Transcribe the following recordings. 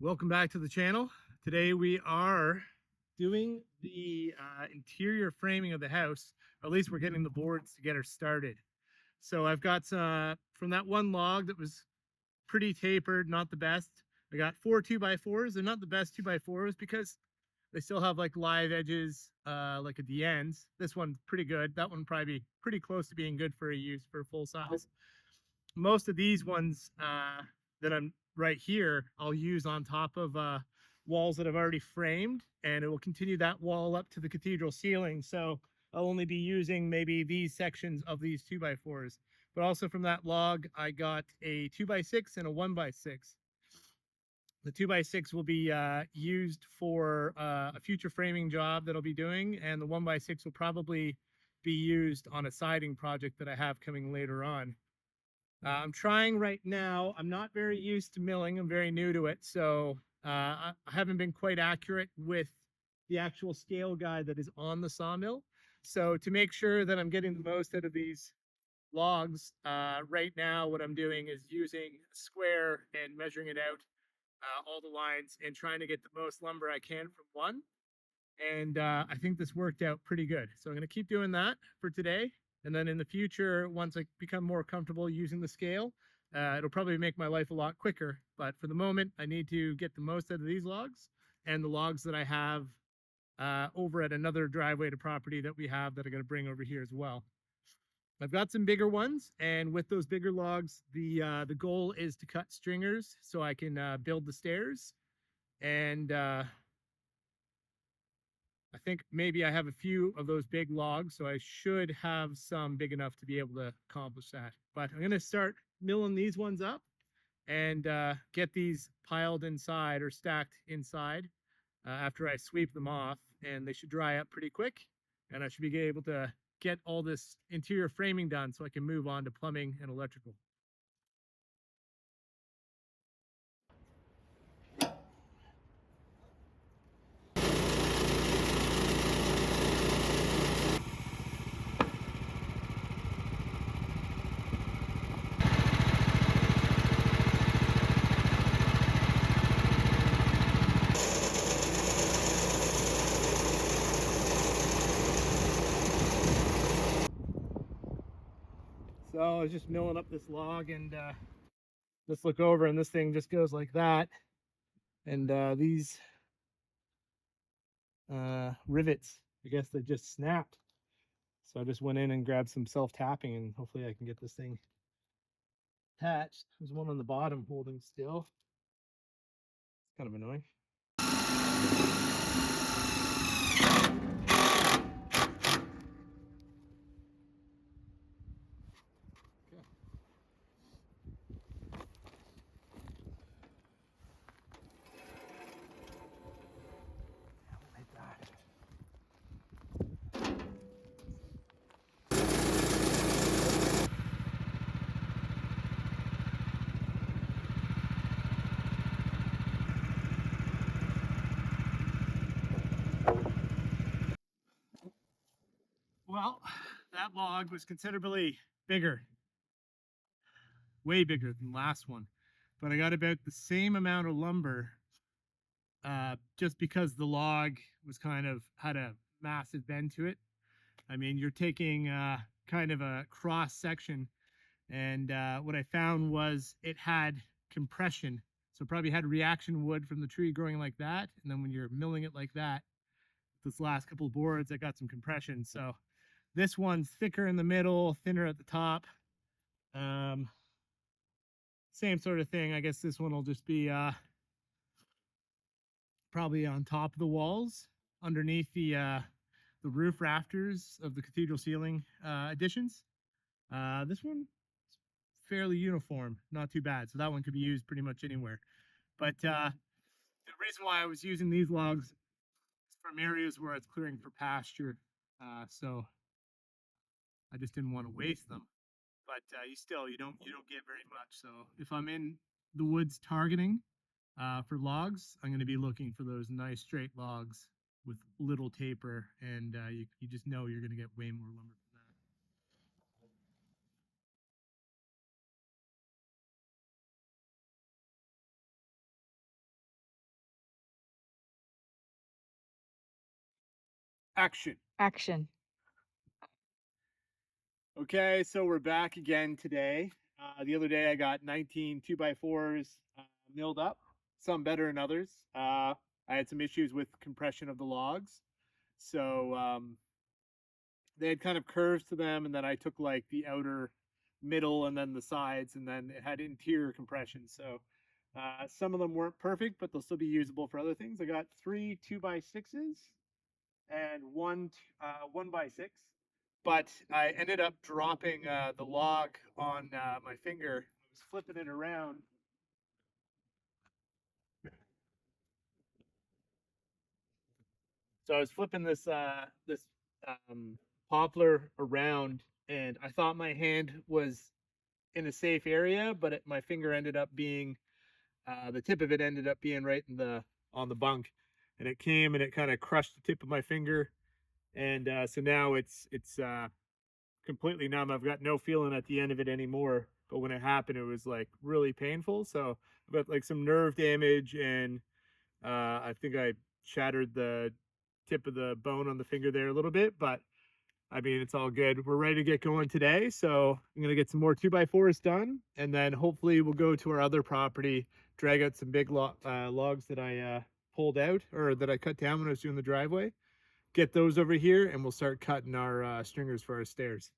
Welcome back to the channel. Today we are doing the interior framing of the house, or at least we're getting the boards to get her started. So I've got from that one log that was pretty tapered, not the best. I got 4 2x4s. They're not the best 2x4s because they still have like live edges like at the ends. This one's pretty good. That one probably be pretty close to being good for a use for full size. Most of these ones that I'm right here, I'll use on top of walls that I've already framed, and it will continue that wall up to the cathedral ceiling. So I'll only be using maybe these sections of these 2x4s. But also from that log, I got a 2x6 and a 1x6. The 2x6 will be used for a future framing job that I'll be doing, and the 1x6 will probably be used on a siding project that I have coming later on. I'm trying right now. I'm not very used to milling. I'm very new to it. So I haven't been quite accurate with the actual scale guide that is on the sawmill. So to make sure that I'm getting the most out of these logs, right now what I'm doing is using a square and measuring it out, all the lines, and trying to get the most lumber I can from one. And I think this worked out pretty good. So I'm going to keep doing that for today. And then in the future, once I become more comfortable using the scale, it'll probably make my life a lot quicker. But for the moment, I need to get the most out of these logs and the logs that I have over at another driveway to property that we have that I'm going to bring over here as well. I've got some bigger ones, and with those bigger logs, the goal is to cut stringers so I can build the stairs. And I think maybe I have a few of those big logs, so I should have some big enough to be able to accomplish that. But I'm going to start milling these ones up and get these piled inside or stacked inside after I sweep them off, and they should dry up pretty quick, and I should be able to get all this interior framing done so I can move on to plumbing and electrical. So I was just milling up this log, and let's look over, and this thing just goes like that. And these rivets, I guess they just snapped. So I just went in and grabbed some self-tapping, and hopefully I can get this thing attached. There's one on the bottom holding still. It's kind of annoying. Well, that log was considerably bigger, way bigger than the last one, but I got about the same amount of lumber just because the log was had a massive bend to it. I mean, you're taking kind of a cross section, and what I found was it had compression. So probably had reaction wood from the tree growing like that, and then when you're milling it like that, this last couple of boards, I got some compression. So this one's thicker in the middle, thinner at the top. Same sort of thing. I guess this one will just be probably on top of the walls, underneath the roof rafters of the cathedral ceiling additions. This one fairly uniform, not too bad. So that one could be used pretty much anywhere. But the reason why I was using these logs is from areas where it's clearing for pasture. So I just didn't want to waste them. But you don't get very much. So if I'm in the woods targeting for logs, I'm going to be looking for those nice straight logs with little taper, and you just know you're going to get way more lumber. Action. Action. Okay, so we're back again today. The other day I got 19 2x4s milled up, some better than others. I had some issues with compression of the logs. So they had kind of curves to them, and then I took like the outer middle and then the sides, and then it had interior compression. So some of them weren't perfect, but they'll still be usable for other things. I got 3 2x6s and one 1x6, but I ended up dropping the log on my finger. I was flipping it around. So I was flipping this poplar around, and I thought my hand was in a safe area, but my finger ended up being the tip of it ended up being right in the on the bunk, and it came and it kind of crushed the tip of my finger, and so now it's completely numb. I've got no feeling at the end of it anymore. But when it happened, it was like really painful. So I've got like some nerve damage, and I think I shattered the tip of the bone on the finger there a little bit. But I mean, it's all good. We're ready to get going today. So I'm gonna get some more 2x4s done, and then hopefully we'll go to our other property, drag out some big logs that I pulled out or that I cut down when I was doing the driveway. Get those over here, and we'll start cutting our stringers for our stairs.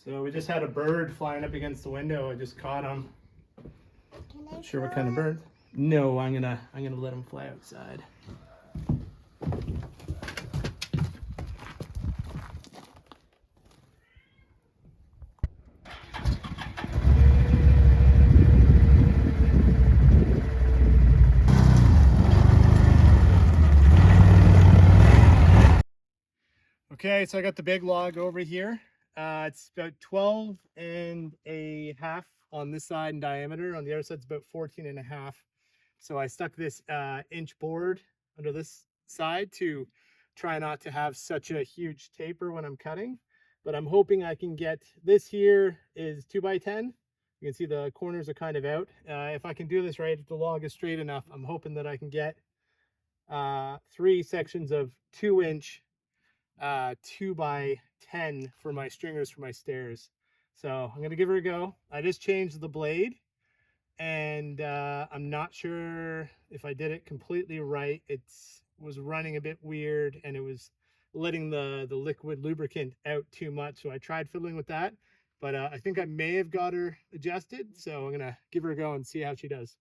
So we just had a bird flying up against the window. I just caught him. Not sure what kind of bird. No, I'm gonna let him fly outside. Okay, so I got the big log over here. It's about 12 and a half on this side in diameter. On the other side, it's about 14 and a half. So I stuck this inch board under this side to try not to have such a huge taper when I'm cutting. But I'm hoping I can get, this here is 2x10. You can see the corners are kind of out. If I can do this right, if the log is straight enough, I'm hoping that I can get 3 sections of 2-inch 2x10 for my stringers for my stairs. So I'm gonna give her a go. I just changed the blade, and I'm not sure if I did it completely right. It was running a bit weird, and it was letting the liquid lubricant out too much. So I tried fiddling with that, but I think I may have got her adjusted. So I'm gonna give her a go and see how she does.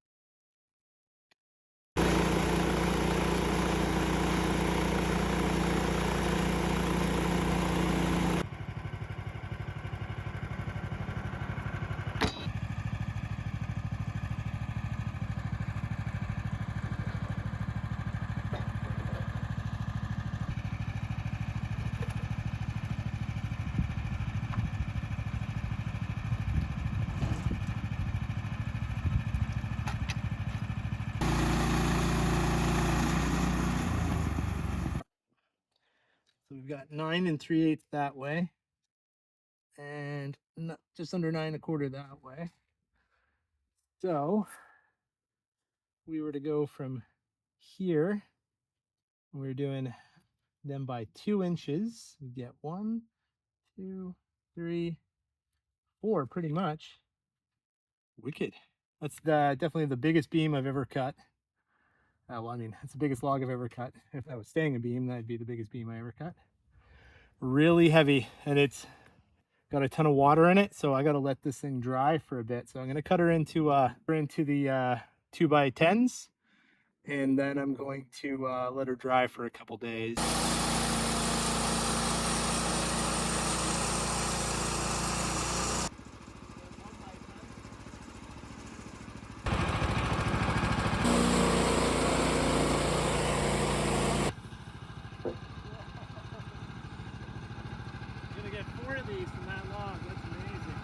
So we've got 9 3/8 that way, and just under 9 1/4 that way. So we were to go from here, we're doing them by 2 inches. We get 1, 2, 3, 4, pretty much. Wicked. That's definitely the biggest beam I've ever cut. Well, I mean, it's the biggest log I've ever cut. If I was staying a beam, that'd be the biggest beam I ever cut. Really heavy, and it's got a ton of water in it, so I got to let this thing dry for a bit. So I'm going to cut her into the 2x10s, and then I'm going to let her dry for a couple days. From that log, that's amazing.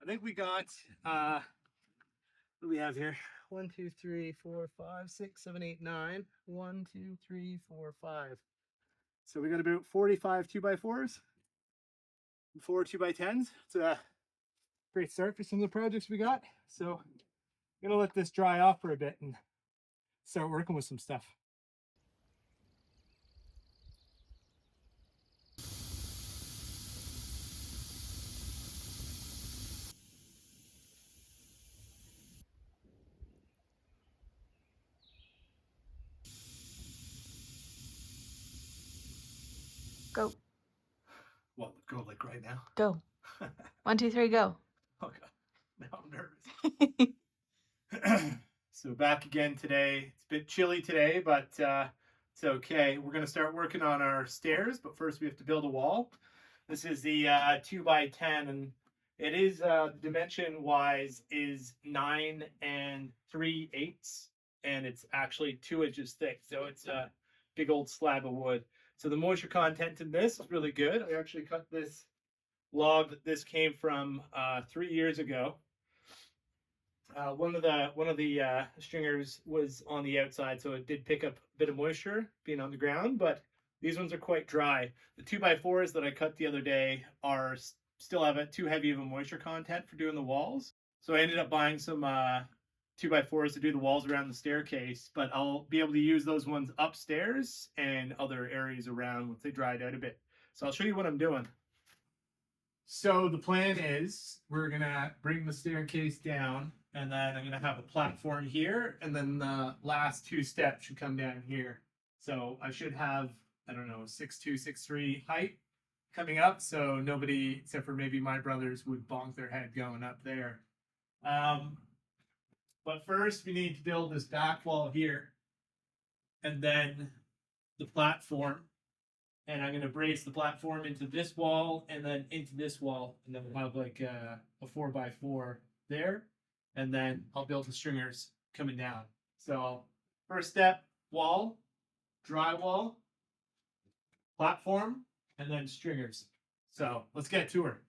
I think we got what do we have here? 1, 2, 3, 4, 5, 6, 7, 8, 9. 1, 2, 3, 4, 5. So we got about 45 2x4s, 4 2x10s. It's a great start for some of the projects we got. So I'm gonna let this dry off for a bit and start working with some stuff. Go. What, go like right now? Go. 1, 2, 3, go. Oh god, now I'm nervous. So back again today. It's a bit chilly today, but it's okay. We're gonna start working on our stairs, but first we have to build a wall. This is the 2x10, and it is dimension wise is 9 3/8, and it's actually 2 inches thick. So it's a big old slab of wood. So the moisture content in this is really good. I actually cut this log that this came from 3 years ago. One of the stringers was on the outside, so it did pick up a bit of moisture being on the ground, but these ones are quite dry. The 2x4s that I cut the other day are still have too heavy of a moisture content for doing the walls. So I ended up buying some 2x4s to do the walls around the staircase, but I'll be able to use those ones upstairs and other areas around once they dried out a bit. So I'll show you what I'm doing. So the plan is we're gonna bring the staircase down, and then I'm gonna have a platform here, and then the last 2 steps should come down here. So I should have, I don't know, 6'2", 6'3" height coming up, so nobody except for maybe my brothers would bonk their head going up there. But first we need to build this back wall here, and then the platform. And I'm going to brace the platform into this wall and then into this wall. And then we'll have like a 4x4 there. And then I'll build the stringers coming down. So first step, wall, drywall, platform, and then stringers. So let's get to her.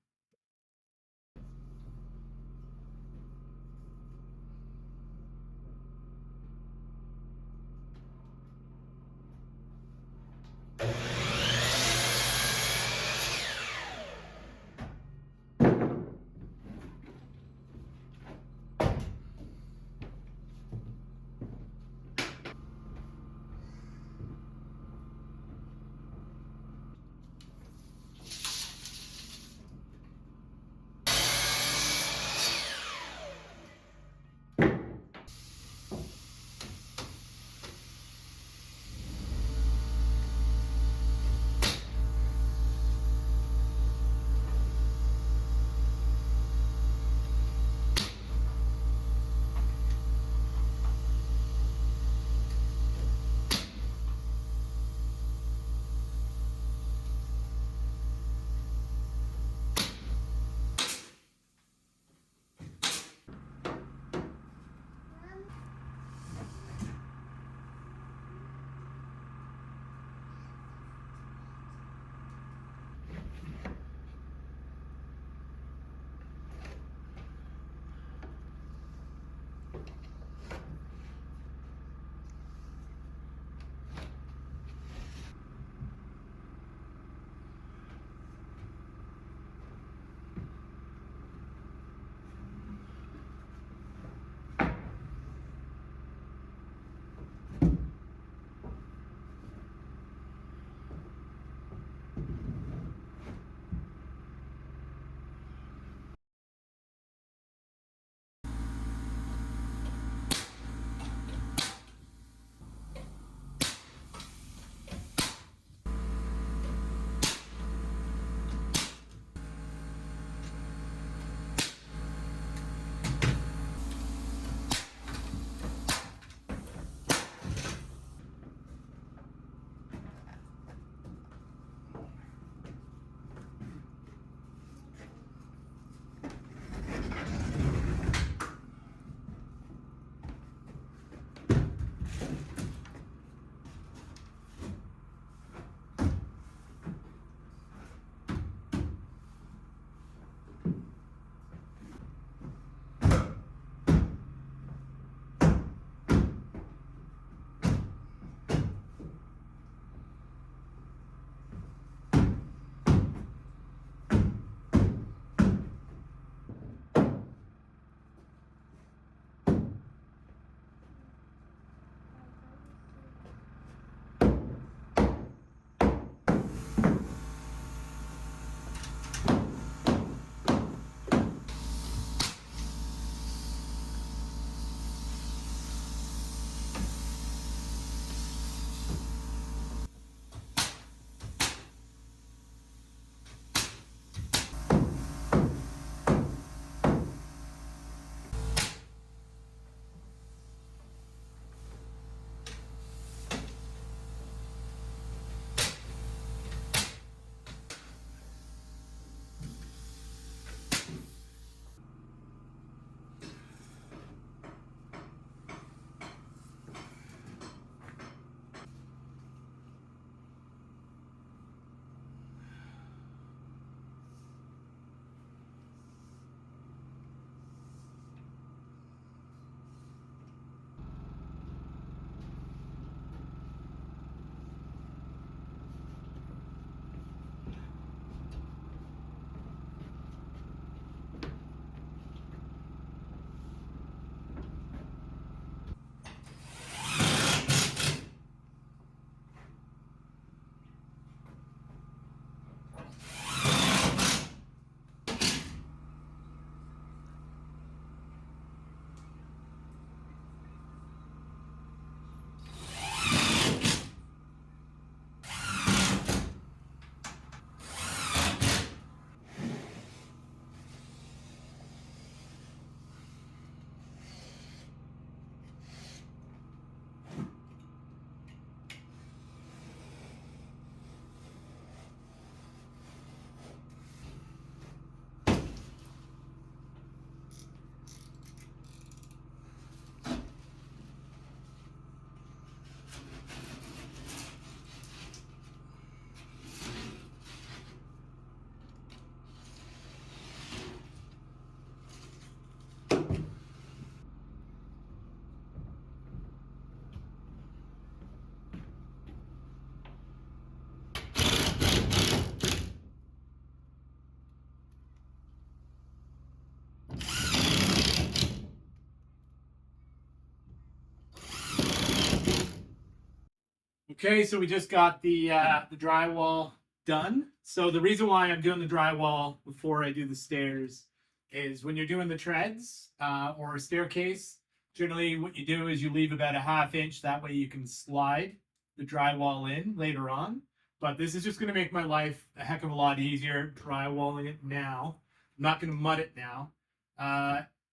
Okay, so we just got the drywall done. So the reason why I'm doing the drywall before I do the stairs is when you're doing the treads or a staircase, generally what you do is you leave about a ½ inch. That way you can slide the drywall in later on. But this is just going to make my life a heck of a lot easier drywalling it now. I'm not going to mud it now.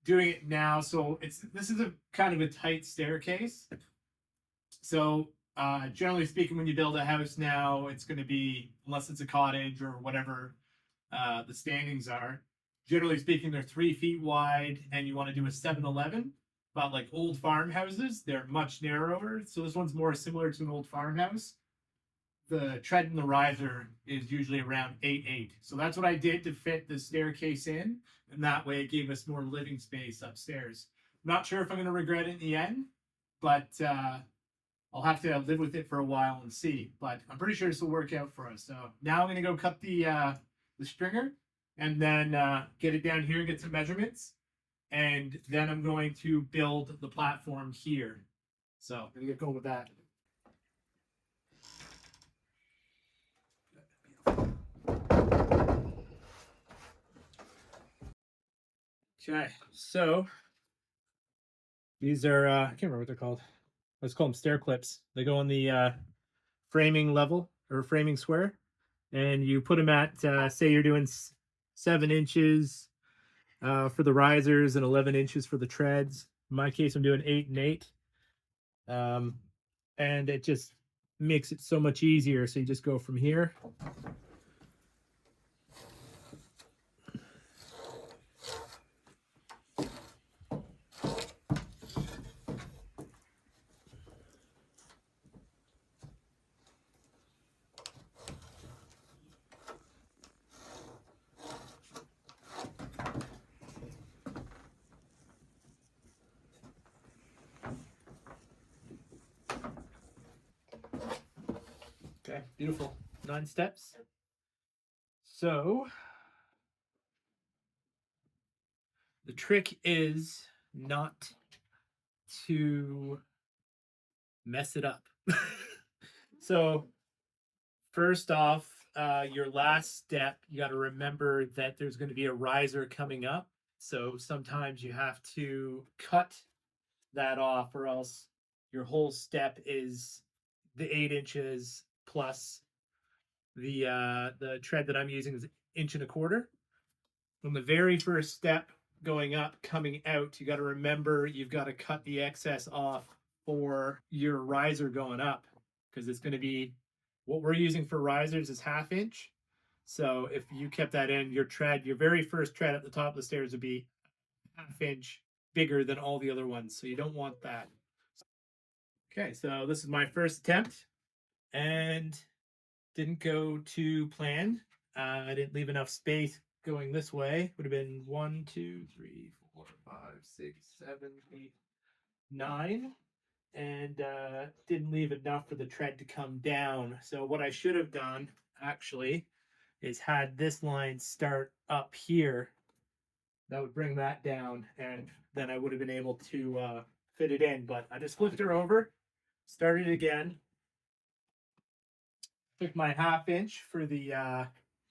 Doing it now, so this is a kind of a tight staircase. So generally speaking, when you build a house now, it's going to be, unless it's a cottage or whatever the standings are, generally speaking, they're 3 feet wide, and you want to do a 7-11. But like old farmhouses, they're much narrower. So this one's more similar to an old farmhouse. The tread and the riser is usually around 8'8". So that's what I did to fit the staircase in, and that way it gave us more living space upstairs. Not sure if I'm going to regret it in the end, but I'll have to live with it for a while and see, but I'm pretty sure this will work out for us. So now I'm gonna go cut the stringer and then get it down here and get some measurements. And then I'm going to build the platform here. So I'm gonna get going with that. Okay, so these are I can't remember what they're called. Let's call them stair clips. They go on the framing level or framing square, and you put them at say you're doing 7 inches for the risers and 11 inches for the treads. In my case, I'm doing 8 and 8, and it just makes it so much easier. So you just go from here. Okay, beautiful. 9 steps. So the trick is not to mess it up. So first off, your last step, you got to remember that there's going to be a riser coming up. So sometimes you have to cut that off, or else your whole step is the 8 inches plus the tread that I'm using is 1.25 inches. On the very first step going up, coming out, you got to remember you've got to cut the excess off for your riser going up, because it's going to be what we're using for risers is 1/2 inch. So if you kept that in, your tread, your very first tread at the top of the stairs would be 1/2 inch bigger than all the other ones. So you don't want that. Okay, so this is my first attempt and didn't go to plan. I didn't leave enough space going this way. Would have been 1, 2, 3, 4, 5, 6, 7, 8, 9. And didn't leave enough for the tread to come down. So what I should have done actually is had this line start up here. That would bring that down, and then I would have been able to fit it in. But I just flipped her over, started again, took my 1/2 inch for the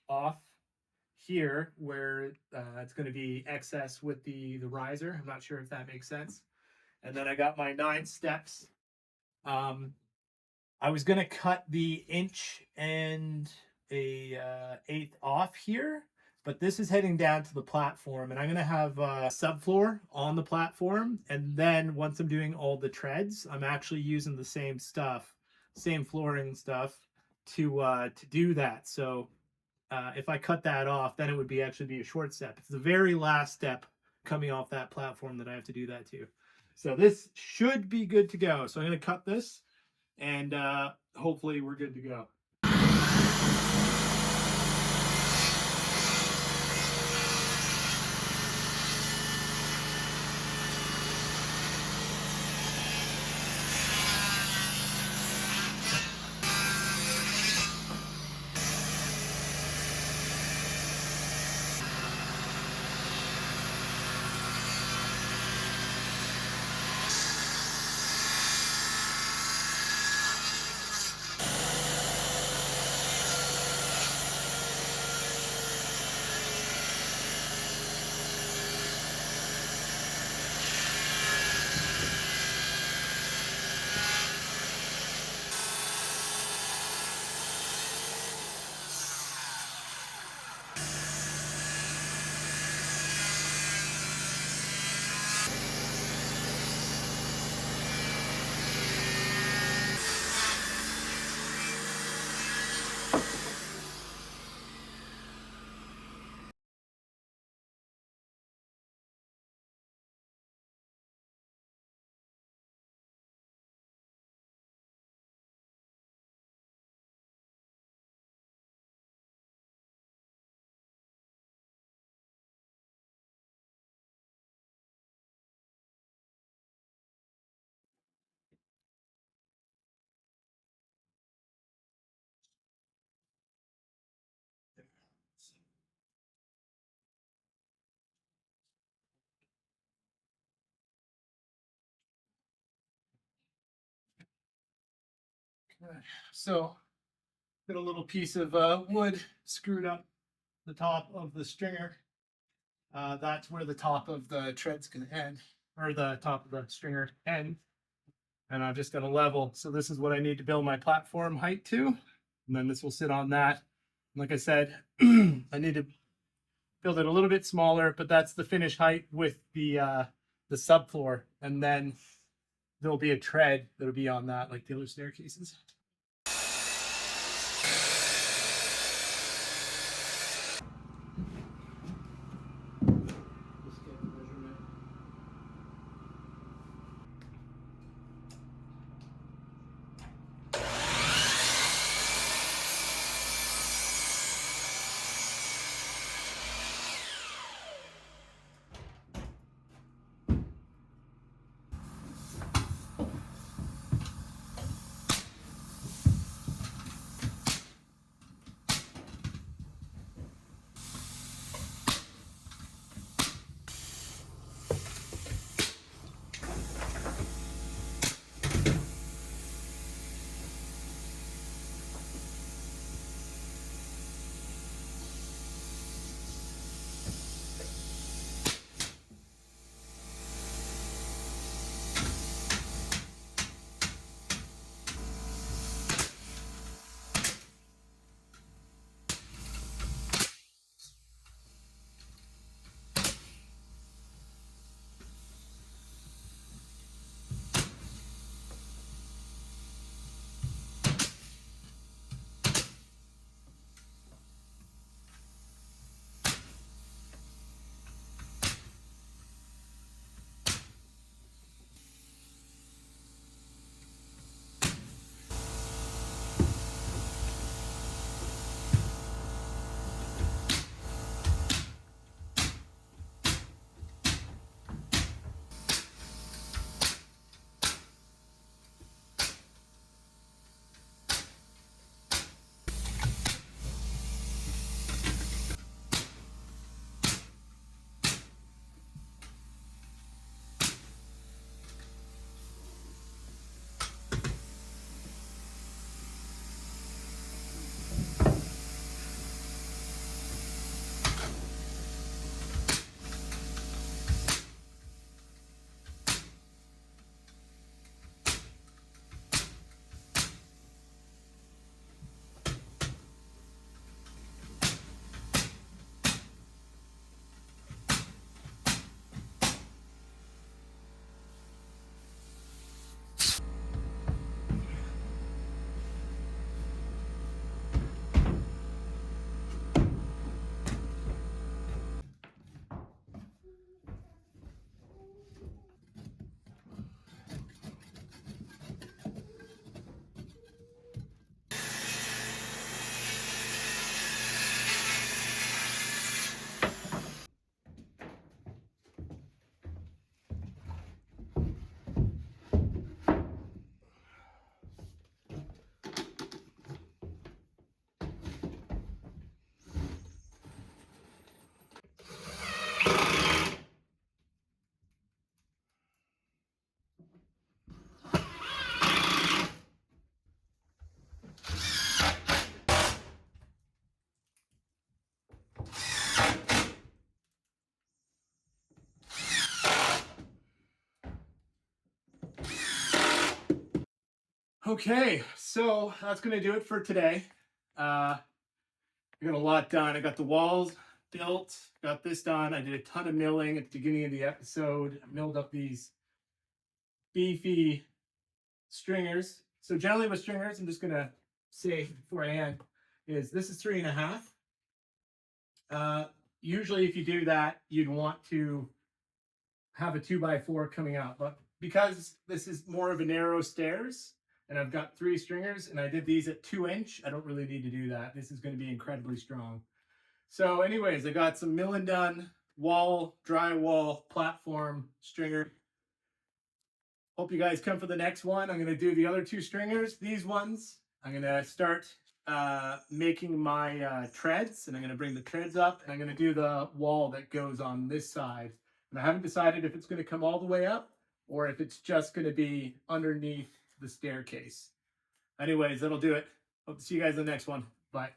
off here where it's going to be excess with the riser. I'm not sure if that makes sense. And then I got my 9 steps. I was going to cut the 1 1/8 off here, but this is heading down to the platform, and I'm going to have a subfloor on the platform. And then once I'm doing all the treads, I'm actually using the same stuff, same flooring stuff to do that. So if I cut that off, then it would be actually be a short step. It's the very last step coming off that platform that I have to do that to. So this should be good to go. So I'm going to cut this, and hopefully we're good to go. So, got a little piece of wood screwed up the top of the stringer. That's where the top of the tread's gonna end, or the top of the stringer ends. And I've just got a level. So this is what I need to build my platform height to. And then this will sit on that. Like I said, I need to build it a little bit smaller, but that's the finished height with the subfloor. And then there'll be a tread that'll be on that, like the other staircases. Okay, so that's gonna do it for today. I got a lot done. I got the walls built, got this done. I did a ton of milling at the beginning of the episode. I milled up these beefy stringers. So generally with stringers, I'm just gonna say before I end, is this is 3.5. Usually if you do that, you'd want to have a 2x4 coming out, but because this is more of a narrow stairs and I've got 3 stringers and I did these at 2 inch, I don't really need to do that. This is going to be incredibly strong. So anyways, I got some milling done, wall, drywall, platform, stringer. Hope you guys come for the next one. I'm going to do the other 2 stringers, these ones. I'm going to start making my treads, and I'm going to bring the treads up, and I'm going to do the wall that goes on this side. And I haven't decided if it's going to come all the way up or if it's just going to be underneath the staircase. Anyways, that'll do it. Hope to see you guys in the next one. Bye.